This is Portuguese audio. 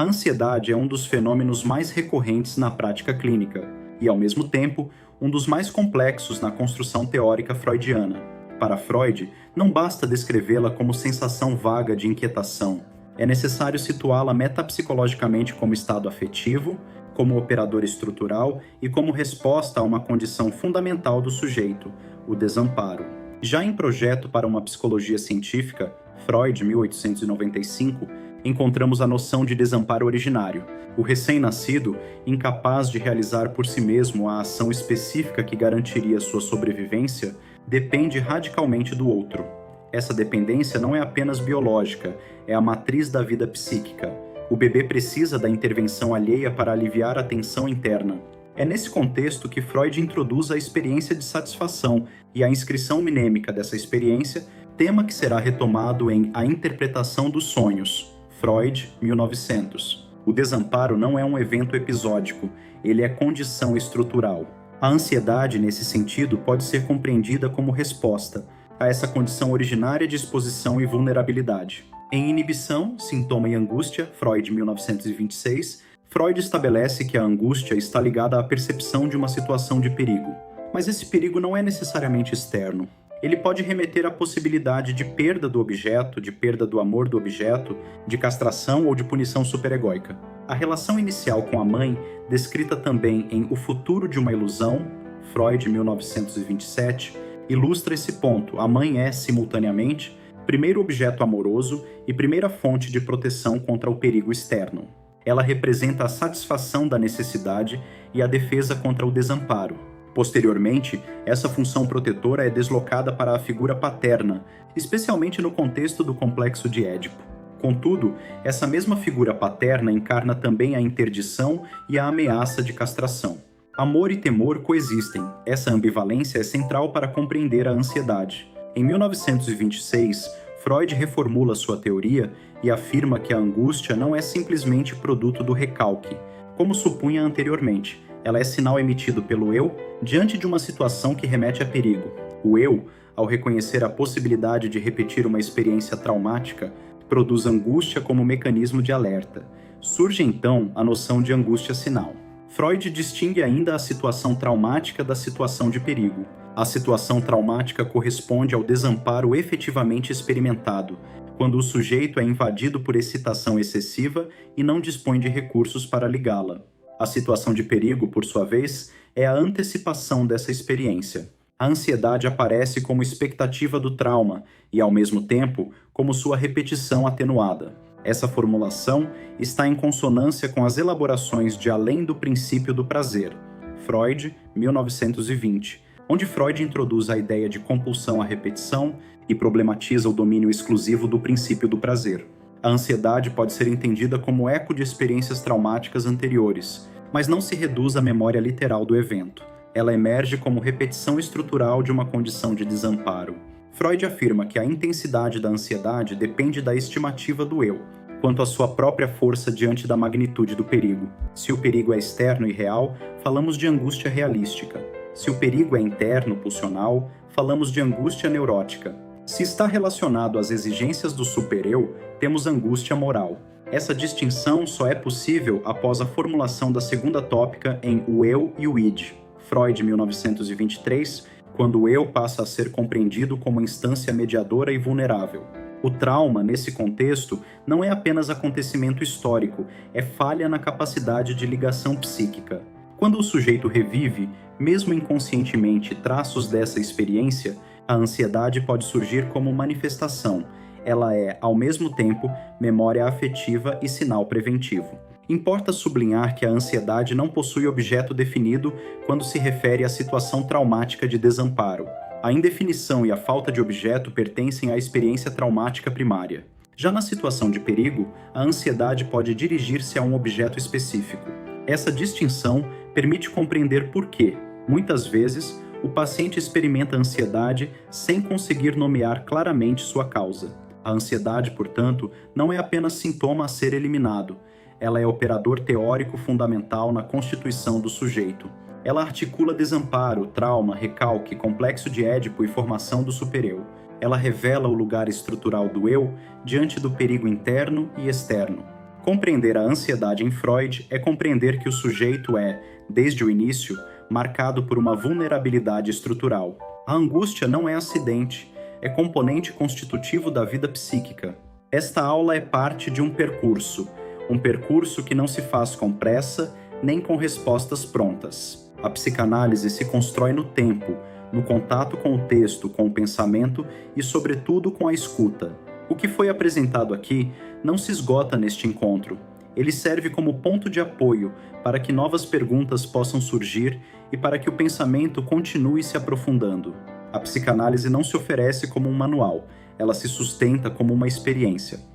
A ansiedade é um dos fenômenos mais recorrentes na prática clínica e, ao mesmo tempo, um dos mais complexos na construção teórica freudiana. Para Freud, não basta descrevê-la como sensação vaga de inquietação. É necessário situá-la metapsicologicamente como estado afetivo, como operador estrutural e como resposta a uma condição fundamental do sujeito, o desamparo. Já em Projeto para uma Psicologia Científica, Freud, 1895, encontramos a noção de desamparo originário. O recém-nascido, incapaz de realizar por si mesmo a ação específica que garantiria sua sobrevivência, depende radicalmente do outro. Essa dependência não é apenas biológica, é a matriz da vida psíquica. O bebê precisa da intervenção alheia para aliviar a tensão interna. É nesse contexto que Freud introduz a experiência de satisfação e a inscrição mnêmica dessa experiência, tema que será retomado em A Interpretação dos Sonhos, Freud, 1900. O desamparo não é um evento episódico, ele é condição estrutural. A ansiedade, nesse sentido, pode ser compreendida como resposta a essa condição originária de exposição e vulnerabilidade. Em Inibição, Sintoma e Angústia, Freud, 1926, Freud estabelece que a angústia está ligada à percepção de uma situação de perigo. Mas esse perigo não é necessariamente externo. Ele pode remeter à possibilidade de perda do objeto, de perda do amor do objeto, de castração ou de punição superegóica. A relação inicial com a mãe, descrita também em O Futuro de uma Ilusão, Freud, 1927, ilustra esse ponto. A mãe é, simultaneamente, primeiro objeto amoroso e primeira fonte de proteção contra o perigo externo. Ela representa a satisfação da necessidade e a defesa contra o desamparo. Posteriormente, essa função protetora é deslocada para a figura paterna, especialmente no contexto do complexo de Édipo. Contudo, essa mesma figura paterna encarna também a interdição e a ameaça de castração. Amor e temor coexistem. Essa ambivalência é central para compreender a ansiedade. Em 1926, Freud reformula sua teoria e afirma que a angústia não é simplesmente produto do recalque, como supunha anteriormente. Ela é sinal emitido pelo eu diante de uma situação que remete a perigo. O eu, ao reconhecer a possibilidade de repetir uma experiência traumática, produz angústia como mecanismo de alerta. Surge então a noção de angústia sinal. Freud distingue ainda a situação traumática da situação de perigo. A situação traumática corresponde ao desamparo efetivamente experimentado, quando o sujeito é invadido por excitação excessiva e não dispõe de recursos para ligá-la. A situação de perigo, por sua vez, é a antecipação dessa experiência. A ansiedade aparece como expectativa do trauma e, ao mesmo tempo, como sua repetição atenuada. Essa formulação está em consonância com as elaborações de Além do Princípio do Prazer, Freud, 1920, onde Freud introduz a ideia de compulsão à repetição e problematiza o domínio exclusivo do princípio do prazer. A ansiedade pode ser entendida como eco de experiências traumáticas anteriores, mas não se reduz à memória literal do evento. Ela emerge como repetição estrutural de uma condição de desamparo. Freud afirma que a intensidade da ansiedade depende da estimativa do eu, quanto à sua própria força diante da magnitude do perigo. Se o perigo é externo e real, falamos de angústia realística. Se o perigo é interno, pulsional, falamos de angústia neurótica. Se está relacionado às exigências do supereu, temos angústia moral. Essa distinção só é possível após a formulação da segunda tópica em O Eu e o Id, Freud, 1923, quando o eu passa a ser compreendido como instância mediadora e vulnerável. O trauma, nesse contexto, não é apenas acontecimento histórico, é falha na capacidade de ligação psíquica. Quando o sujeito revive, mesmo inconscientemente, traços dessa experiência, a ansiedade pode surgir como manifestação. Ela é, ao mesmo tempo, memória afetiva e sinal preventivo. Importa sublinhar que a ansiedade não possui objeto definido quando se refere à situação traumática de desamparo. A indefinição e a falta de objeto pertencem à experiência traumática primária. Já na situação de perigo, a ansiedade pode dirigir-se a um objeto específico. Essa distinção permite compreender por que, muitas vezes, o paciente experimenta ansiedade sem conseguir nomear claramente sua causa. A ansiedade, portanto, não é apenas sintoma a ser eliminado. Ela é operador teórico fundamental na constituição do sujeito. Ela articula desamparo, trauma, recalque, complexo de Édipo e formação do supereu. Ela revela o lugar estrutural do eu diante do perigo interno e externo. Compreender a ansiedade em Freud é compreender que o sujeito é, desde o início, marcado por uma vulnerabilidade estrutural. A angústia não é acidente, é componente constitutivo da vida psíquica. Esta aula é parte de um percurso que não se faz com pressa nem com respostas prontas. A psicanálise se constrói no tempo, no contato com o texto, com o pensamento e, sobretudo, com a escuta. O que foi apresentado aqui não se esgota neste encontro. Ele serve como ponto de apoio para que novas perguntas possam surgir e para que o pensamento continue se aprofundando. A psicanálise não se oferece como um manual, ela se sustenta como uma experiência.